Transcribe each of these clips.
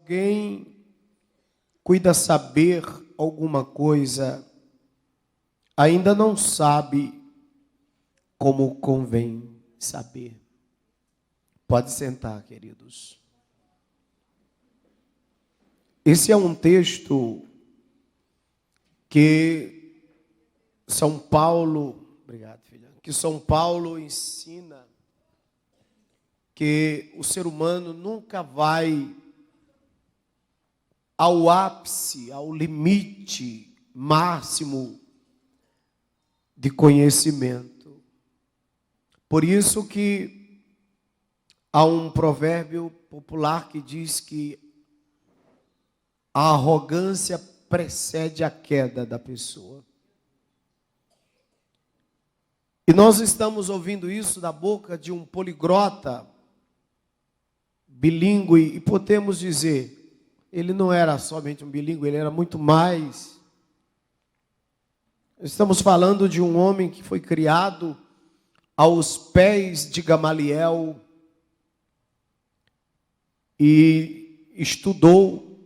Alguém cuida saber alguma coisa, ainda não sabe como convém saber. Pode sentar, queridos. Esse é um texto que São Paulo, obrigado, filha, que São Paulo ensina que o ser humano nunca vai ao ápice, ao limite máximo de conhecimento. Por isso que há um provérbio popular que diz que a arrogância precede a queda da pessoa. E nós estamos ouvindo isso da boca de um poliglota, bilíngue, e podemos dizer, ele não era somente um bilíngue, ele era muito mais. Estamos falando de um homem que foi criado aos pés de Gamaliel e estudou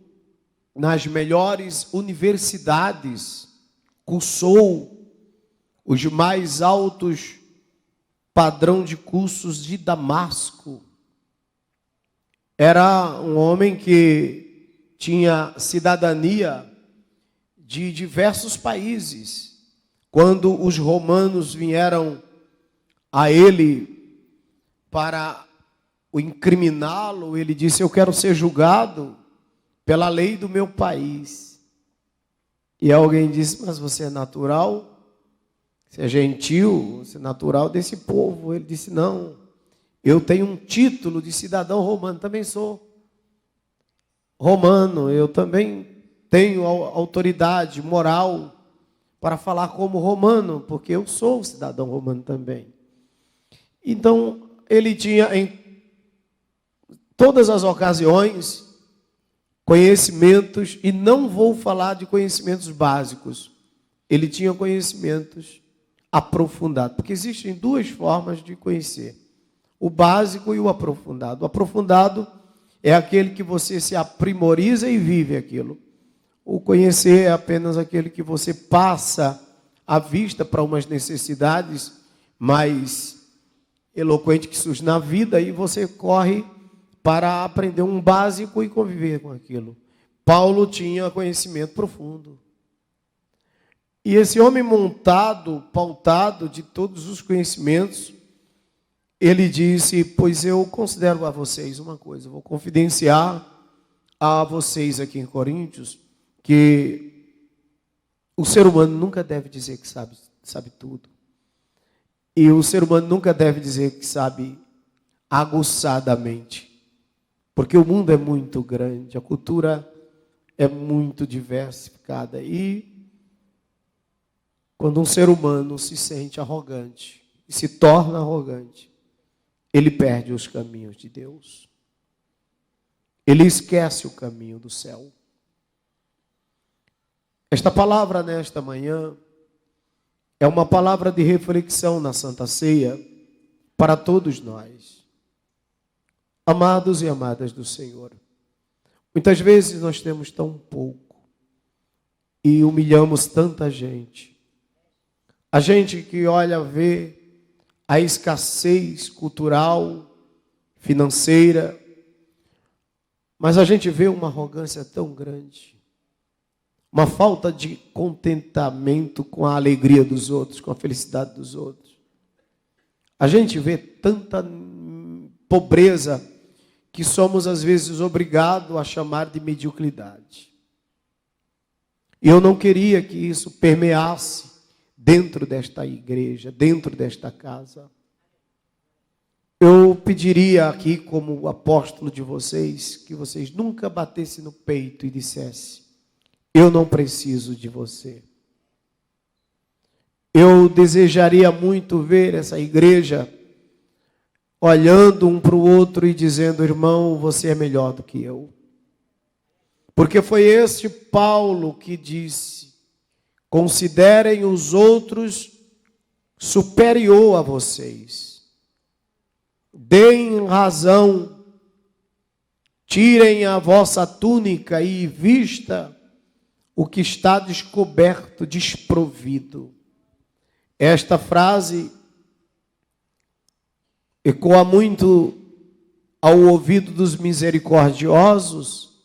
nas melhores universidades, cursou os mais altos padrão de cursos de Damasco. Era um homem que tinha cidadania de diversos países. Quando os romanos vieram a ele para o incriminá-lo, ele disse: eu quero ser julgado pela lei do meu país. E alguém disse: mas você é natural? Você é gentil? Você é natural desse povo? Ele disse: não, eu tenho um título de cidadão romano, também sou romano, eu também tenho autoridade moral para falar como romano, porque eu sou cidadão romano também. Então, ele tinha em todas as ocasiões conhecimentos, e não vou falar de conhecimentos básicos, ele tinha conhecimentos aprofundados, porque existem duas formas de conhecer, o básico e o aprofundado. O aprofundado é aquele que você se aprimoriza e vive aquilo. O conhecer é apenas aquele que você passa a vista para umas necessidades mais eloquentes que surgem na vida e você corre para aprender um básico e conviver com aquilo. Paulo tinha conhecimento profundo. E esse homem pautado de todos os conhecimentos, ele disse: pois eu considero a vocês uma coisa, vou confidenciar a vocês aqui em Coríntios, que o ser humano nunca deve dizer que sabe tudo. E o ser humano nunca deve dizer que sabe aguçadamente. Porque o mundo é muito grande, a cultura é muito diversificada. E quando um ser humano se sente arrogante e se torna arrogante, ele perde os caminhos de Deus. Ele esquece o caminho do céu. Esta palavra nesta manhã é uma palavra de reflexão na Santa Ceia para todos nós. Amados e amadas do Senhor, muitas vezes nós temos tão pouco e humilhamos tanta gente. A gente que olha, vê a escassez cultural, financeira, mas a gente vê uma arrogância tão grande, uma falta de contentamento com a alegria dos outros, com a felicidade dos outros. A gente vê tanta pobreza que somos às vezes obrigados a chamar de mediocridade. E eu não queria que isso permeasse dentro desta igreja, dentro desta casa. Eu pediria aqui, como apóstolo de vocês, que vocês nunca batessem no peito e dissessem: eu não preciso de você. Eu desejaria muito ver essa igreja olhando um para o outro e dizendo: irmão, você é melhor do que eu. Porque foi este Paulo que disse: considerem os outros superior a vocês. Deem razão tirem a vossa túnica e vista o que está descoberto, desprovido. Esta frase ecoa muito ao ouvido dos misericordiosos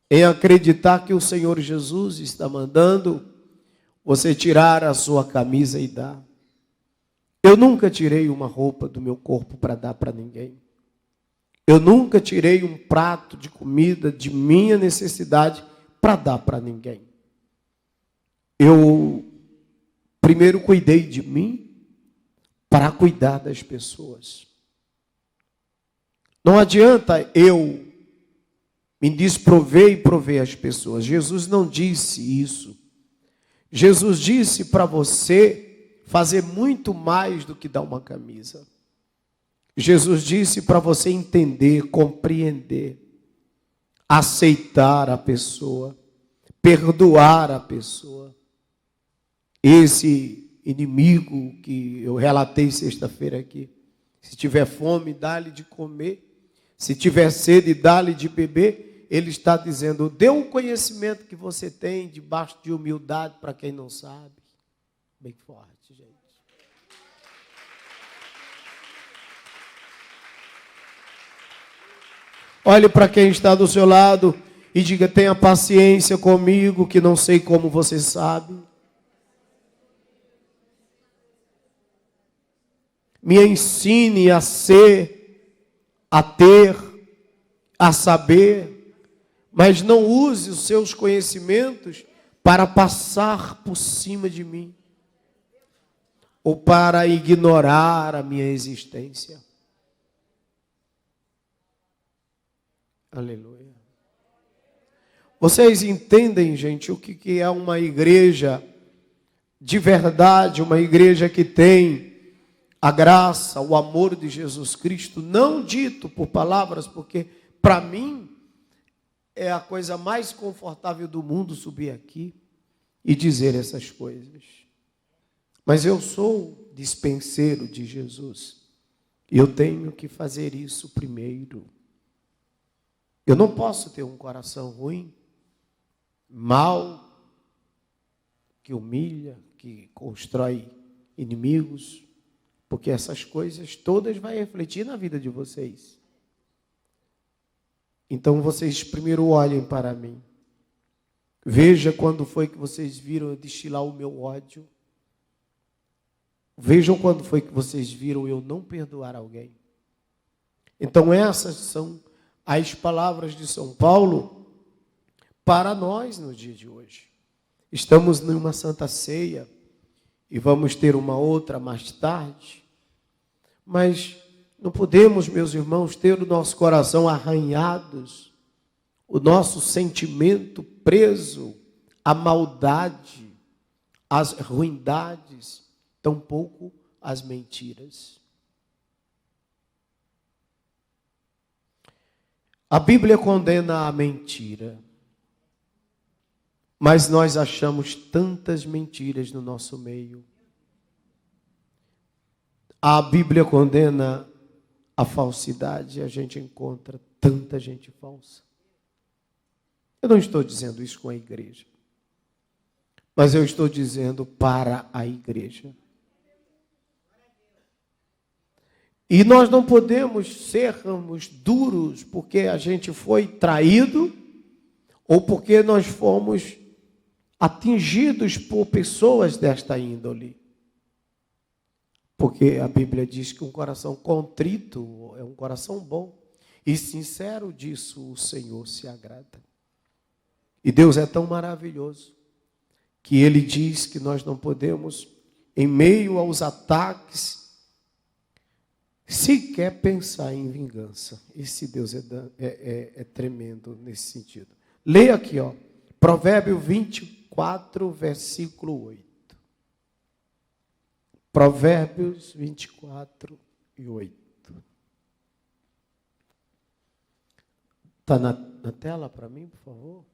em acreditar que o Senhor Jesus está mandando você tirar a sua camisa e dar. Eu nunca tirei uma roupa do meu corpo para dar para ninguém. Eu nunca tirei um prato de comida de minha necessidade para dar para ninguém. Eu primeiro cuidei de mim para cuidar das pessoas. Não adianta eu me desprover e prover as pessoas. Jesus não disse isso. Jesus disse para você fazer muito mais do que dar uma camisa. Jesus disse para você entender, compreender, aceitar a pessoa, perdoar a pessoa. Esse inimigo que eu relatei sexta-feira aqui, se tiver fome, dá-lhe de comer. Se tiver sede, dá-lhe de beber. Ele está dizendo, dê um conhecimento que você tem debaixo de humildade para quem não sabe. Bem forte, gente. Olhe para quem está do seu lado e diga, tenha paciência comigo, que não sei como você sabe. Me ensine a ser, a ter, a saber, mas não use os seus conhecimentos para passar por cima de mim ou para ignorar a minha existência. Aleluia. Vocês entendem, gente, o que é uma igreja de verdade, uma igreja que tem a graça, o amor de Jesus Cristo, não dito por palavras, porque para mim é a coisa mais confortável do mundo subir aqui e dizer essas coisas. Mas eu sou dispenseiro de Jesus. E eu tenho que fazer isso primeiro. Eu não posso ter um coração ruim, mau, que humilha, que constrói inimigos, porque essas coisas todas vão refletir na vida de vocês. Então vocês primeiro olhem para mim. Veja quando foi que vocês viram eu destilar o meu ódio. Vejam quando foi que vocês viram eu não perdoar alguém. Então essas são as palavras de São Paulo para nós no dia de hoje. Estamos numa Santa Ceia e vamos ter uma outra mais tarde, mas não podemos, meus irmãos, ter o nosso coração arranhados, o nosso sentimento preso à maldade, às ruindades, tampouco às mentiras. A Bíblia condena a mentira, mas nós achamos tantas mentiras no nosso meio. A Bíblia condena a falsidade, a gente encontra tanta gente falsa. Eu não estou dizendo isso com a igreja, mas eu estou dizendo para a igreja. E nós não podemos sermos duros porque a gente foi traído ou porque nós fomos atingidos por pessoas desta índole. Porque a Bíblia diz que um coração contrito é um coração bom e sincero, disso o Senhor se agrada. E Deus é tão maravilhoso que Ele diz que nós não podemos, em meio aos ataques, sequer pensar em vingança. Esse Deus é tremendo nesse sentido. Leia aqui, ó, Provérbio 24, versículo 8. Provérbios 24 e 8. Está na tela para mim, por favor?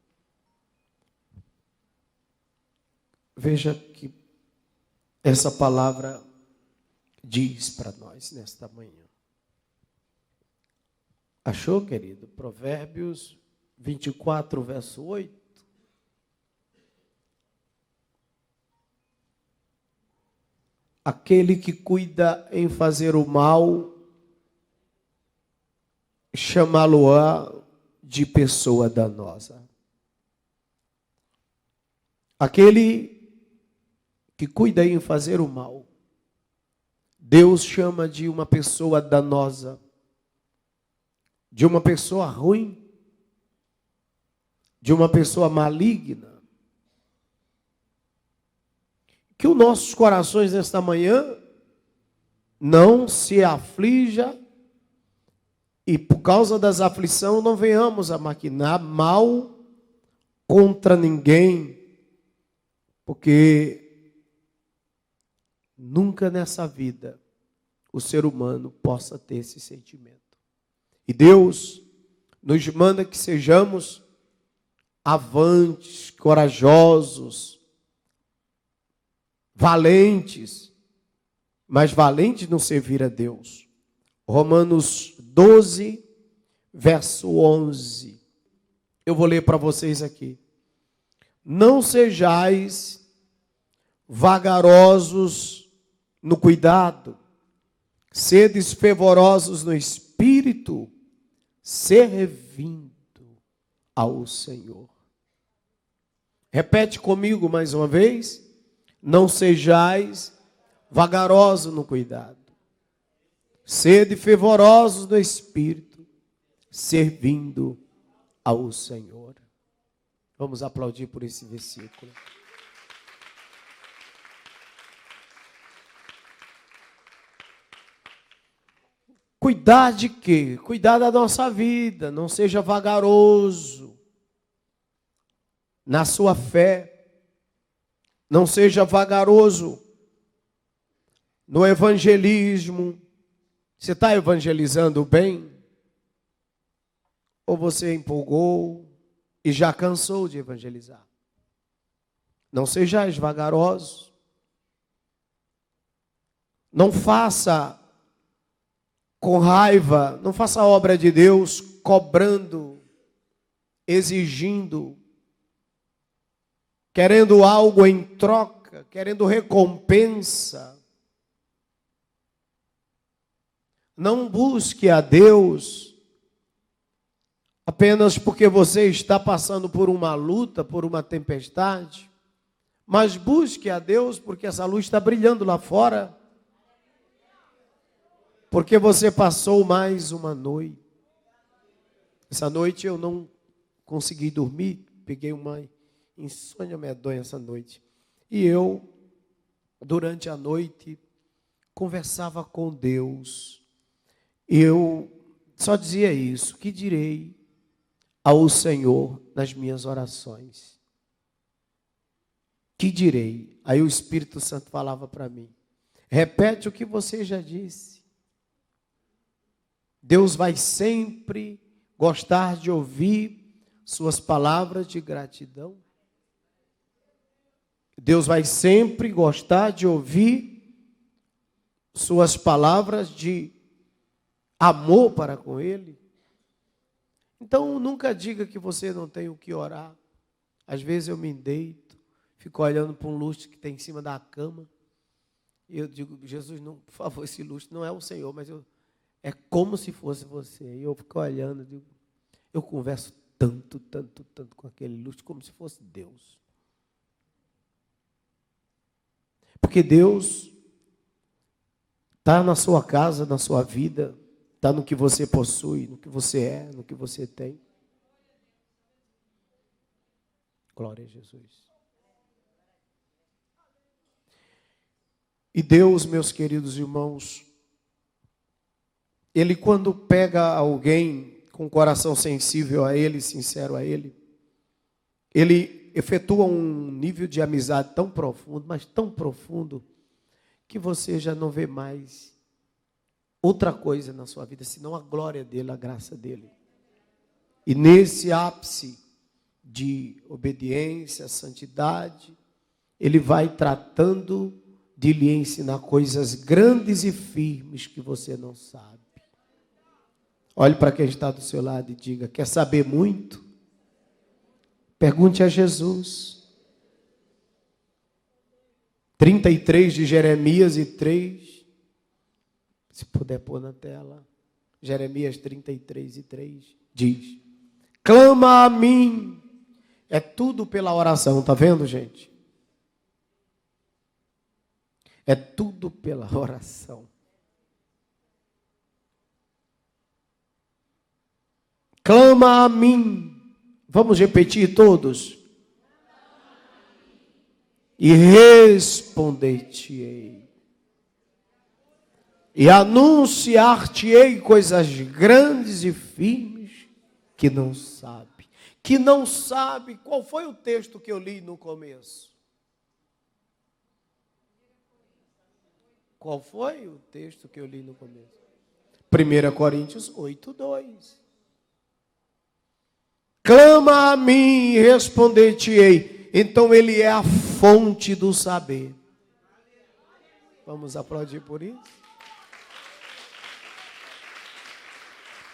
Veja que essa palavra diz para nós nesta manhã. Achou, querido? Provérbios 24, verso 8. Aquele que cuida em fazer o mal, chamá-lo-á de pessoa danosa. Aquele que cuida em fazer o mal, Deus chama de uma pessoa danosa, de uma pessoa ruim, de uma pessoa maligna. Que os nossos corações nesta manhã não se aflija e por causa das aflições não venhamos a maquinar mal contra ninguém, porque nunca nessa vida o ser humano possa ter esse sentimento. E Deus nos manda que sejamos avantes, corajosos, valentes, mas valentes no servir a Deus. Romanos 12, verso 11. Eu vou ler para vocês aqui. Não sejais vagarosos no cuidado, sedes fervorosos no espírito, servindo ao Senhor. Repete comigo mais uma vez. Não sejais vagarosos no cuidado, sede fervorosos no espírito, servindo ao Senhor. Vamos aplaudir por esse versículo. Cuidar de quê? Cuidar da nossa vida, não seja vagaroso na sua fé. Não seja vagaroso no evangelismo. Você está evangelizando bem? Ou você empolgou e já cansou de evangelizar? Não sejais vagarosos. Não faça com raiva, não faça a obra de Deus cobrando, exigindo, querendo algo em troca, querendo recompensa. Não busque a Deus apenas porque você está passando por uma luta, por uma tempestade, mas busque a Deus porque essa luz está brilhando lá fora, porque você passou mais uma noite. Essa noite eu não consegui dormir, peguei uma insônia medonha essa noite. E eu, durante a noite, conversava com Deus. Eu só dizia isso: que direi ao Senhor nas minhas orações? Que direi? Aí o Espírito Santo falava para mim: repete o que você já disse. Deus vai sempre gostar de ouvir suas palavras de gratidão. Deus vai sempre gostar de ouvir suas palavras de amor para com Ele. Então, nunca diga que você não tem o que orar. Às vezes eu me deito, fico olhando para um lustre que tem em cima da cama, e eu digo: Jesus, não, por favor, esse lustre não é o Senhor, mas é como se fosse você. E eu fico olhando, digo, eu converso tanto com aquele lustre, como se fosse Deus. Porque Deus está na sua casa, na sua vida, está no que você possui, no que você é, no que você tem. Glória a Jesus. E Deus, meus queridos irmãos, Ele, quando pega alguém com o coração sensível a Ele, sincero a Ele, Ele efetua um nível de amizade tão profundo, mas tão profundo, que você já não vê mais outra coisa na sua vida, senão a glória dele, a graça dele. E nesse ápice de obediência, santidade, Ele vai tratando de lhe ensinar coisas grandes e firmes que você não sabe. Olhe para quem está do seu lado e diga: quer saber muito? Pergunte a Jesus. 33 de Jeremias e 3. Se puder pôr na tela. Jeremias 33 e 3 diz: clama a mim. É tudo pela oração, está vendo, gente? É tudo pela oração. Clama a mim. Vamos repetir todos? E responder-te-ei. E anunciar-te-ei coisas grandes e firmes que não sabe. Que não sabe. Qual foi o texto que eu li no começo? Qual foi o texto que eu li no começo? 1 Coríntios 8:2. Clama a mim e responder-te-ei. Então ele é a fonte do saber. Vamos aplaudir por isso?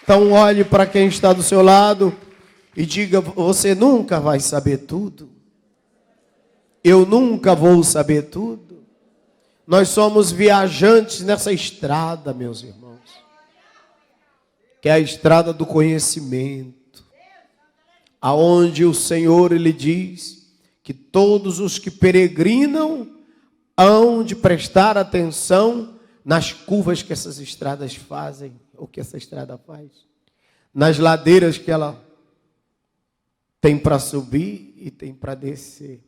Então olhe para quem está do seu lado e diga: você nunca vai saber tudo. Eu nunca vou saber tudo. Nós somos viajantes nessa estrada, meus irmãos, que é a estrada do conhecimento, aonde o Senhor, Ele diz que todos os que peregrinam hão de prestar atenção nas curvas que essas estradas fazem, ou que essa estrada faz, nas ladeiras que ela tem para subir e tem para descer.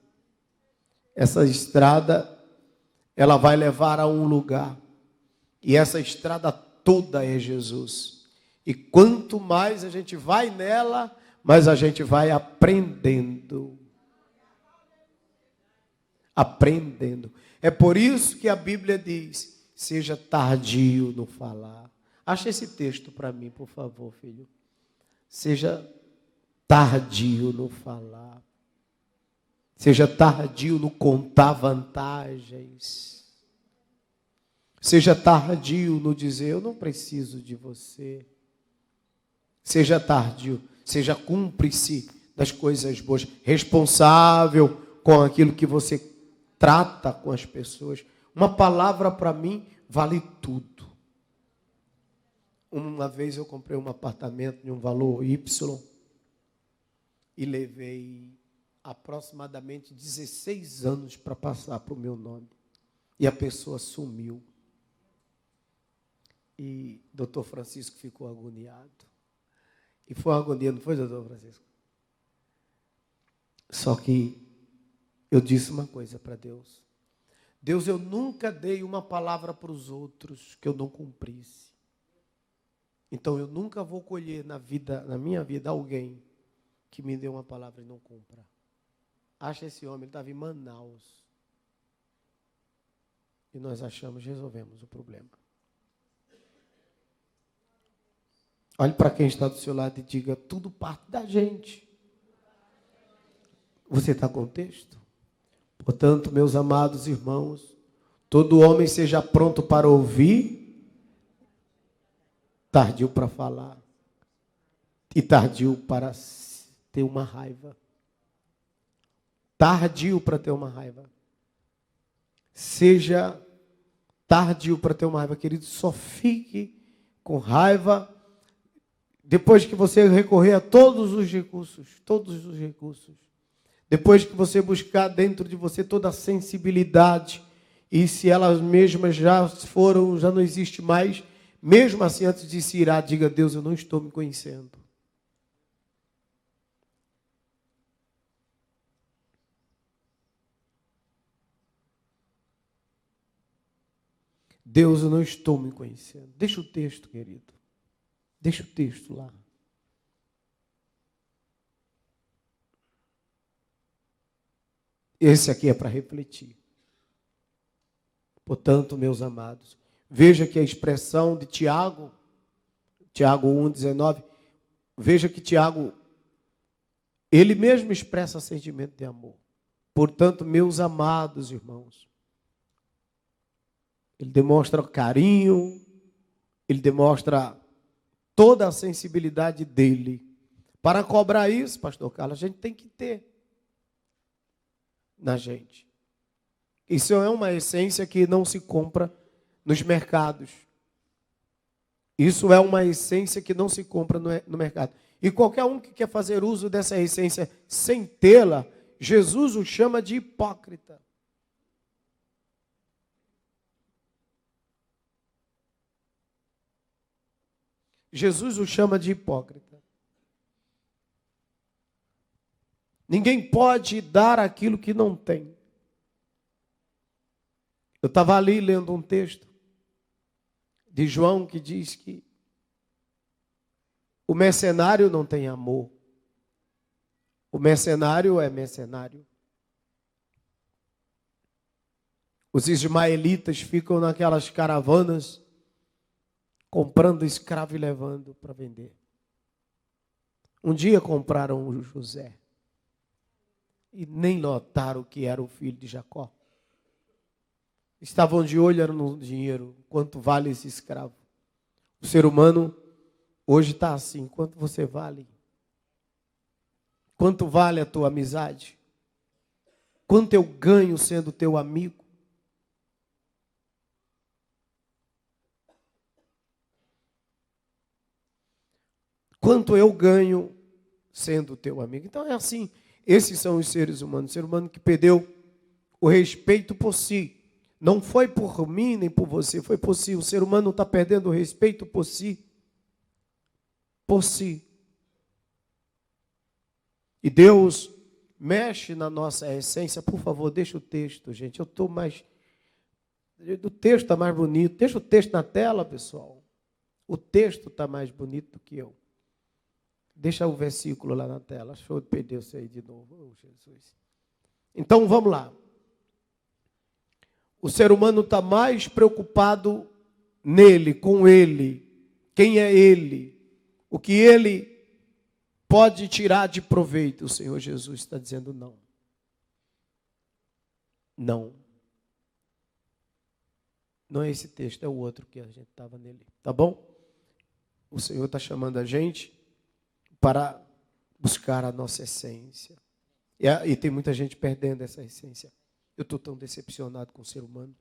Essa estrada, ela vai levar a um lugar, e essa estrada toda é Jesus. E quanto mais a gente vai nela, mais a gente vai aprendendo. Aprendendo. É por isso que a Bíblia diz: seja tardio no falar. Acha esse texto para mim, por favor, filho. Seja tardio no falar. Seja tardio no contar vantagens. Seja tardio no dizer: eu não preciso de você. Seja tardio, seja cúmplice das coisas boas, responsável com aquilo que você trata com as pessoas. Uma palavra para mim vale tudo. Uma vez eu comprei um apartamento de um valor Y e levei aproximadamente 16 anos para passar para o meu nome. E a pessoa sumiu. E o doutor Francisco ficou agoniado. E foi uma agonia, não foi, doutor Francisco? Só que eu disse uma coisa para Deus. Deus, eu nunca dei uma palavra para os outros que eu não cumprisse. Então eu nunca vou colher na minha vida, alguém que me dê uma palavra e não cumpra. Acha esse homem, ele estava em Manaus. E nós resolvemos o problema. Olhe para quem está do seu lado e diga: tudo parte da gente. Você está com o texto? Portanto, meus amados irmãos, todo homem seja pronto para ouvir, tardio para falar e tardio para ter uma raiva. Tardio para ter uma raiva. Seja tardio para ter uma raiva, querido. Só fique com raiva depois que você recorrer a todos os recursos. Depois que você buscar dentro de você toda a sensibilidade, e se elas mesmas já não existe mais, mesmo assim, antes de se irar, diga: Deus, eu não estou me conhecendo. Deus, eu não estou me conhecendo. Deixa o texto, querido. Deixa o texto lá. Esse aqui é para refletir. Portanto, meus amados, veja que a expressão de Tiago 1,19, veja que Tiago, ele mesmo expressa sentimento de amor. Portanto, meus amados irmãos, ele demonstra carinho, ele demonstra toda a sensibilidade dele. Para cobrar isso, pastor Carlos, a gente tem que ter na gente. Isso é uma essência que não se compra nos mercados. Isso é uma essência que não se compra no mercado. E qualquer um que quer fazer uso dessa essência sem tê-la, Jesus o chama de hipócrita. Jesus o chama de hipócrita. Ninguém pode dar aquilo que não tem. Eu estava ali lendo um texto de João que diz que o mercenário não tem amor. O mercenário é mercenário. Os ismaelitas ficam naquelas caravanas comprando escravo e levando para vender. Um dia compraram o José e nem notaram que era o filho de Jacó. Estavam de olho no dinheiro, quanto vale esse escravo. O ser humano hoje está assim, quanto você vale? Quanto vale a tua amizade? Quanto eu ganho sendo teu amigo? Quanto eu ganho sendo teu amigo? Então é assim, esses são os seres humanos. O ser humano que perdeu o respeito por si. Não foi por mim nem por você, foi por si. O ser humano está perdendo o respeito por si. Por si. E Deus mexe na nossa essência. Por favor, deixa o texto, gente. Eu estou mais... O texto está mais bonito. Deixa o texto na tela, pessoal. O texto está mais bonito do que eu. Deixa o versículo lá na tela. Deixa eu perder isso aí de novo. Oh, Jesus. Então, vamos lá. O ser humano está mais preocupado nele, com ele. Quem é ele? O que ele pode tirar de proveito? O Senhor Jesus está dizendo não. Não. Não é esse texto, é o outro que a gente estava nele. Tá bom? O Senhor está chamando a gente para buscar a nossa essência. E tem muita gente perdendo essa essência. Eu estou tão decepcionado com o ser humano.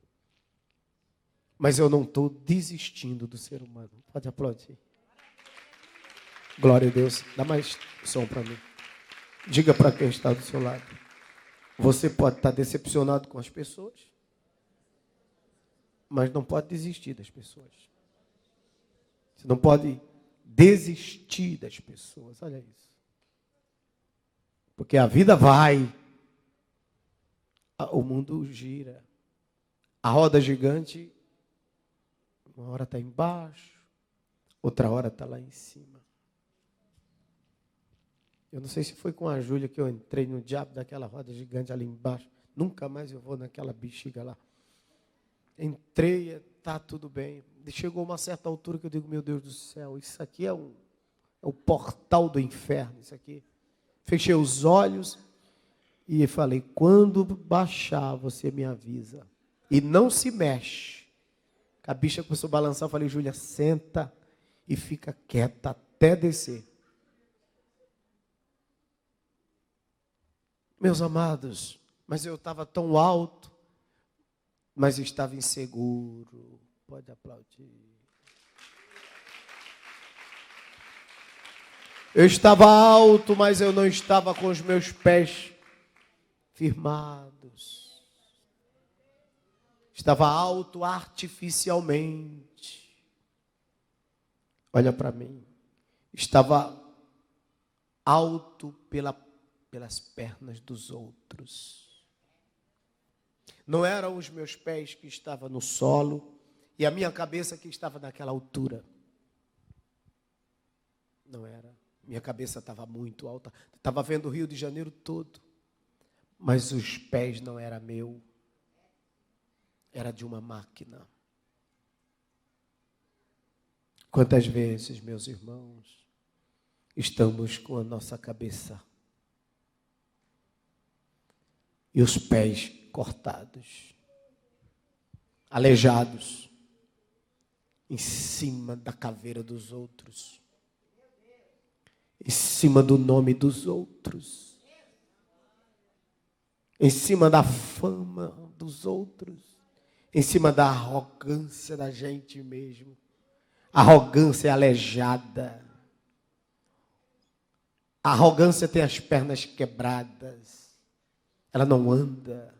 Mas eu não estou desistindo do ser humano. Pode aplaudir. Glória a Deus. Dá mais som para mim. Diga para quem está do seu lado. Você pode estar decepcionado com as pessoas, mas não pode desistir das pessoas. Você não pode desistir das pessoas. Olha isso. Porque a vida vai. O mundo gira. A roda gigante, uma hora está embaixo, outra hora está lá em cima. Eu não sei se foi com a Júlia que eu entrei no diabo daquela roda gigante ali embaixo. Nunca mais eu vou naquela bexiga lá. Entrei, está tudo bem. Chegou uma certa altura que eu digo, meu Deus do céu, isso aqui é o portal do inferno, isso aqui. Fechei os olhos e falei, quando baixar, você me avisa. E não se mexe. A bicha começou a balançar, eu falei, Júlia, senta e fica quieta até descer. Meus amados, mas eu estava tão alto, mas estava inseguro. Pode aplaudir. Eu estava alto, mas eu não estava com os meus pés firmados. Estava alto artificialmente. Olha para mim. Estava alto pelas pernas dos outros. Não eram os meus pés que estavam no solo e a minha cabeça que estava naquela altura. Não era. Minha cabeça estava muito alta. Estava vendo o Rio de Janeiro todo. Mas os pés não era meu. Era de uma máquina. Quantas vezes, meus irmãos, estamos com a nossa cabeça e os pés cortados, aleijados, em cima da caveira dos outros. em cima do nome dos outros, em cima da fama dos outros, em cima da arrogância da gente mesmo. A arrogância é aleijada. A arrogância tem as pernas quebradas. Ela não anda.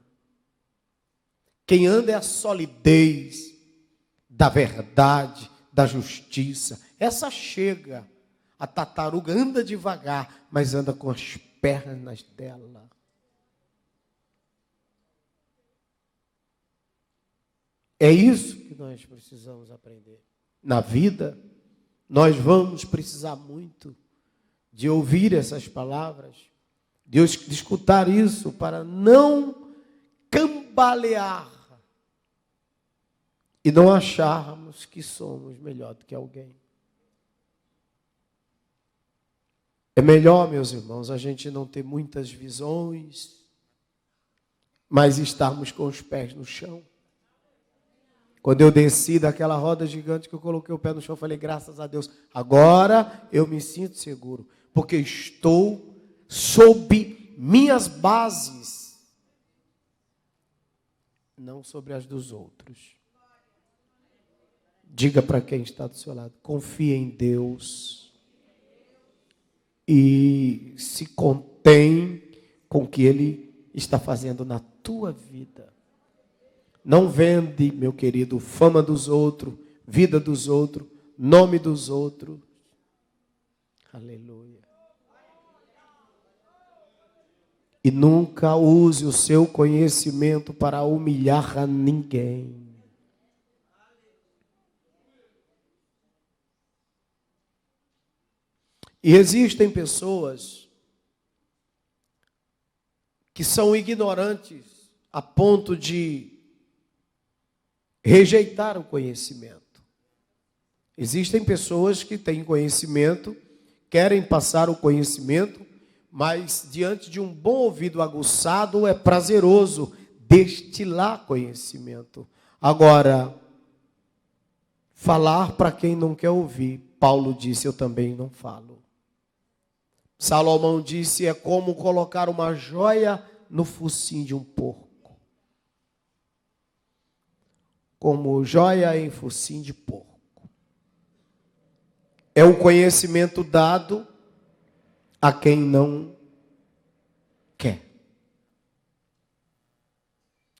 Quem anda é a solidez da verdade, da justiça. Essa chega. A tartaruga anda devagar, mas anda com as pernas dela. É isso que nós precisamos aprender. Na vida, nós vamos precisar muito de ouvir essas palavras, de escutar isso para não cambalear e não acharmos que somos melhor do que alguém. É melhor, meus irmãos, a gente não ter muitas visões, mas estarmos com os pés no chão. Quando eu desci daquela roda gigante que eu coloquei o pé no chão, eu falei, graças a Deus, agora eu me sinto seguro, porque estou sob minhas bases, não sobre as dos outros. Diga para quem está do seu lado, confia em Deus e se contém com o que Ele está fazendo na tua vida. Não vende, meu querido, fama dos outros, vida dos outros, nome dos outros. Aleluia. E nunca use o seu conhecimento para humilhar a ninguém. E existem pessoas que são ignorantes a ponto de rejeitar o conhecimento. Existem pessoas que têm conhecimento, querem passar o conhecimento, mas diante de um bom ouvido aguçado é prazeroso destilar conhecimento. Agora, falar para quem não quer ouvir, Paulo disse, eu também não falo. Salomão disse, é como colocar uma joia no focinho de um porco. Como joia em focinho de porco. É o conhecimento dado a quem não quer.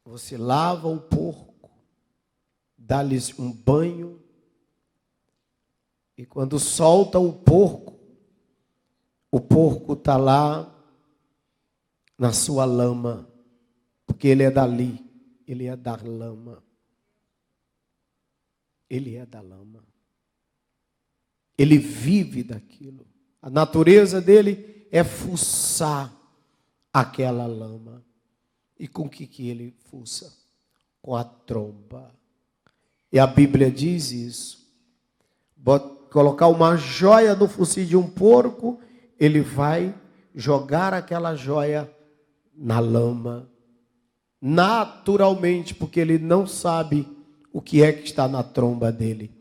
Você lava o porco, dá-lhes um banho, e quando solta o porco está lá na sua lama, porque ele é dali, ele é da lama. Ele é da lama. Ele vive daquilo. A natureza dele é fuçar aquela lama. E com o que ele fuça? Com a tromba. E a Bíblia diz isso. Colocar uma joia no focinho de um porco, ele vai jogar aquela joia na lama. Naturalmente, porque ele não sabe o que é que está na tromba dele.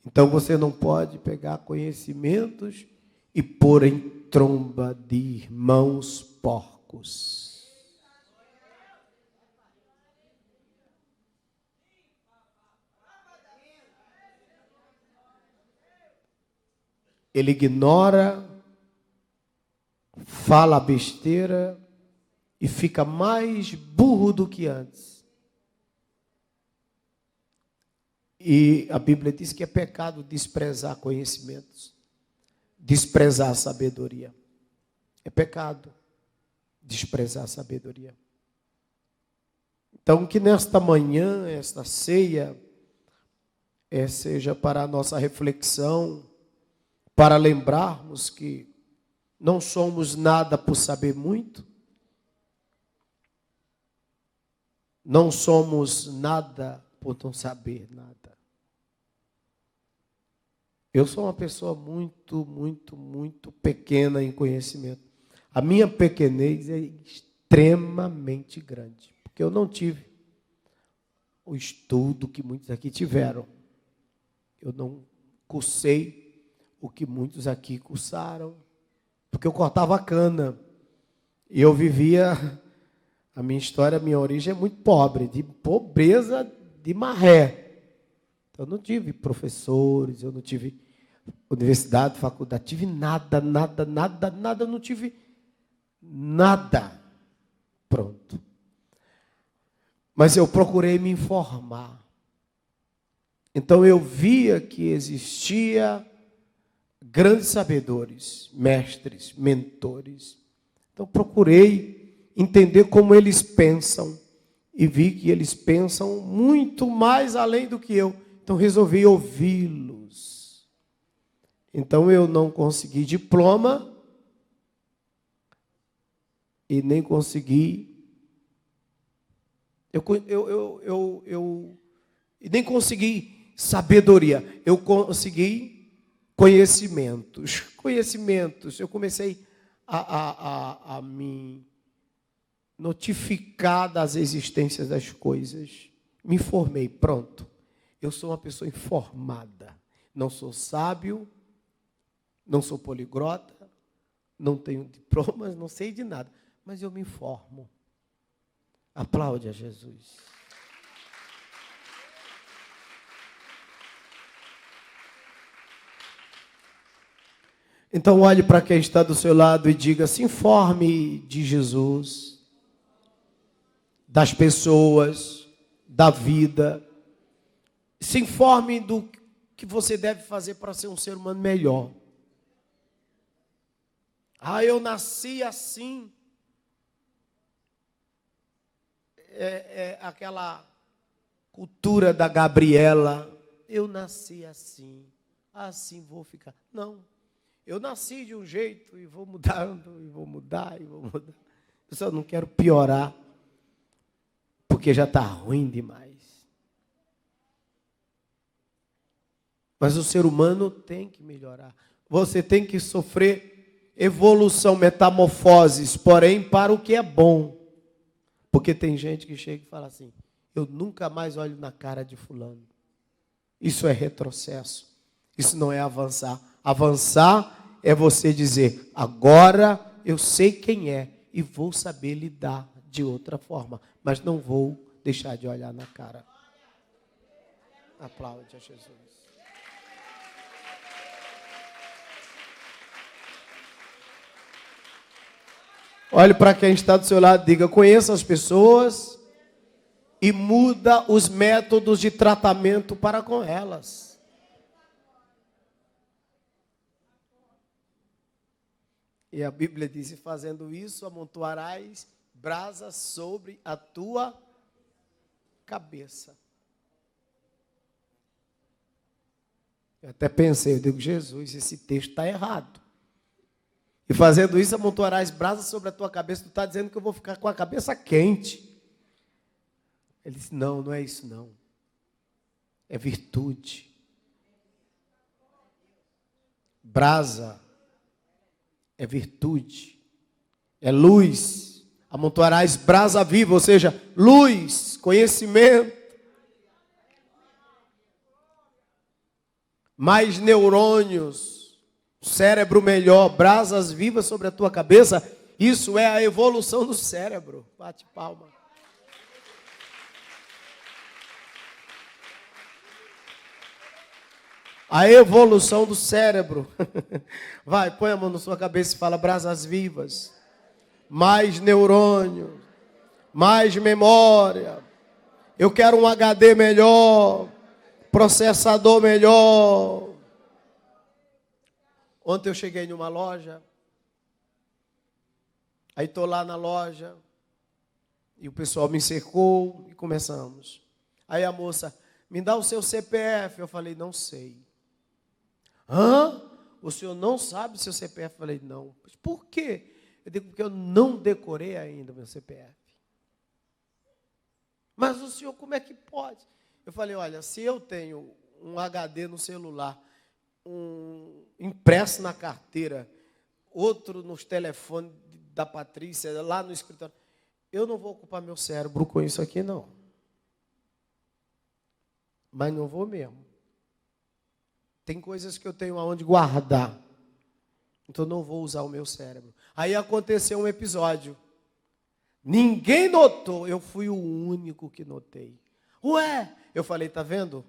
Então você não pode pegar conhecimentos e pôr em tromba de irmãos porcos. Ele ignora, fala besteira e fica mais burro do que antes. E a Bíblia diz que é pecado desprezar conhecimentos, desprezar a sabedoria. É pecado desprezar a sabedoria. Então, que nesta manhã, esta ceia, seja para a nossa reflexão, para lembrarmos que não somos nada por saber muito, não somos nada por não saber nada. Eu sou uma pessoa muito pequena em conhecimento. A minha pequenez é extremamente grande, porque eu não tive o estudo que muitos aqui tiveram. Eu não cursei o que muitos aqui cursaram. porque eu cortava cana. E eu vivia, a minha história, a minha origem é muito pobre, de pobreza de maré. Então, eu não tive professores, eu não tive universidade, faculdade, tive nada, não tive nada. Pronto. Mas eu procurei me informar. Então eu via que existia grandes sabedores, mestres, mentores. Então procurei entender como eles pensam e vi que eles pensam muito mais além do que eu. Então resolvi ouvi-los. Então eu não consegui diploma e nem consegui nem consegui sabedoria, eu consegui conhecimentos. Eu comecei a me notificar das existências das coisas. Me informei, pronto. Eu sou uma pessoa informada. Não sou sábio, não sou poliglota, não tenho diplomas, não sei de nada, mas eu me informo. Aplaude a Jesus. Então olhe para quem está do seu lado e diga: se informe de Jesus, das pessoas, da vida. Se informe do que você deve fazer para ser um ser humano melhor. Ah, eu nasci assim. Aquela cultura da Gabriela. Eu nasci assim. Assim vou ficar. Não. Eu nasci de um jeito e vou mudando, e vou mudar. Eu só não quero piorar, porque já está ruim demais. Mas o ser humano tem que melhorar. Você tem que sofrer evolução, metamorfoses, porém para o que é bom. Porque tem gente que chega e fala assim: eu nunca mais olho na cara de fulano. Isso é retrocesso. Isso não é avançar. Avançar é você dizer: agora eu sei quem é e vou saber lidar de outra forma, mas não vou deixar de olhar na cara. Aplaude a Jesus. Olhe para quem está do seu lado e diga: conheça as pessoas e muda os métodos de tratamento para com elas. E a Bíblia diz: fazendo isso, amontoarás brasas sobre a tua cabeça. Eu até pensei, eu digo: Jesus, esse texto está errado. E fazendo isso, amontoarás brasas sobre a tua cabeça. Tu está dizendo que eu vou ficar com a cabeça quente. Ele disse: não, não é isso não. É virtude. Brasa é virtude. É luz. Amontoarás brasa viva, ou seja, luz, conhecimento. Mais neurônios. Cérebro melhor, brasas vivas sobre a tua cabeça. Isso é a evolução do cérebro. Bate palma. A evolução do cérebro. Vai, põe a mão na sua cabeça e fala: brasas vivas. Mais neurônio. Mais memória. Eu quero um HD melhor. Processador melhor. Ontem eu cheguei numa loja. Aí estou lá na loja. E o pessoal me cercou e começamos. Aí a moça: me dá o seu CPF. Eu falei: não sei. Hã? O senhor não sabe seu CPF? Eu falei: não. Por quê? Eu digo: porque eu não decorei ainda meu CPF. Mas o senhor, como é que pode? Eu falei: olha, se eu tenho um HD no celular, um impresso na carteira, outro nos telefones da Patrícia, lá no escritório, eu não vou ocupar meu cérebro com isso aqui, não. Mas não vou mesmo. Tem coisas que eu tenho aonde guardar. Então não vou usar o meu cérebro. Aí aconteceu um episódio. Ninguém notou, eu fui o único que notei. Ué, eu falei, tá vendo?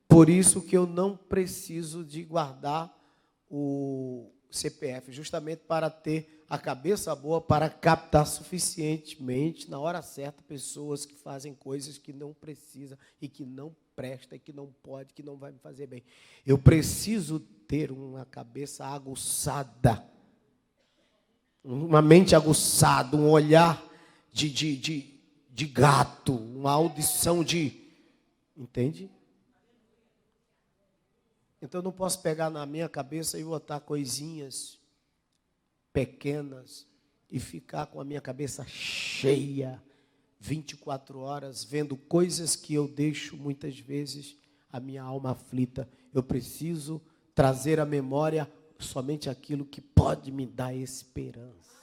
Por isso que eu não preciso de guardar o CPF, justamente para ter a cabeça boa, para captar suficientemente, na hora certa, pessoas que fazem coisas que não precisa e que não presta e que não pode, que não vai me fazer bem. Eu preciso ter uma cabeça aguçada, uma mente aguçada, um olhar de gato, uma audição de... Entende? Então eu não posso pegar na minha cabeça e botar coisinhas pequenas e ficar com a minha cabeça cheia 24 horas vendo coisas que eu deixo muitas vezes a minha alma aflita. Eu preciso trazer à memória somente aquilo que pode me dar esperança.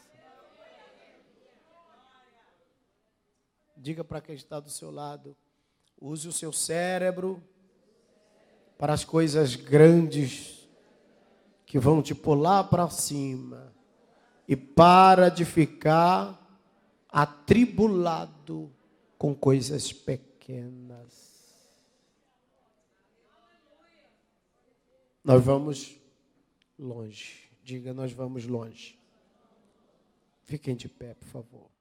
Diga para quem está do seu lado, use o seu cérebro para as coisas grandes que vão te pular para cima e para de ficar atribulado com coisas pequenas. Nós vamos longe. Diga, nós vamos longe. Fiquem de pé, por favor.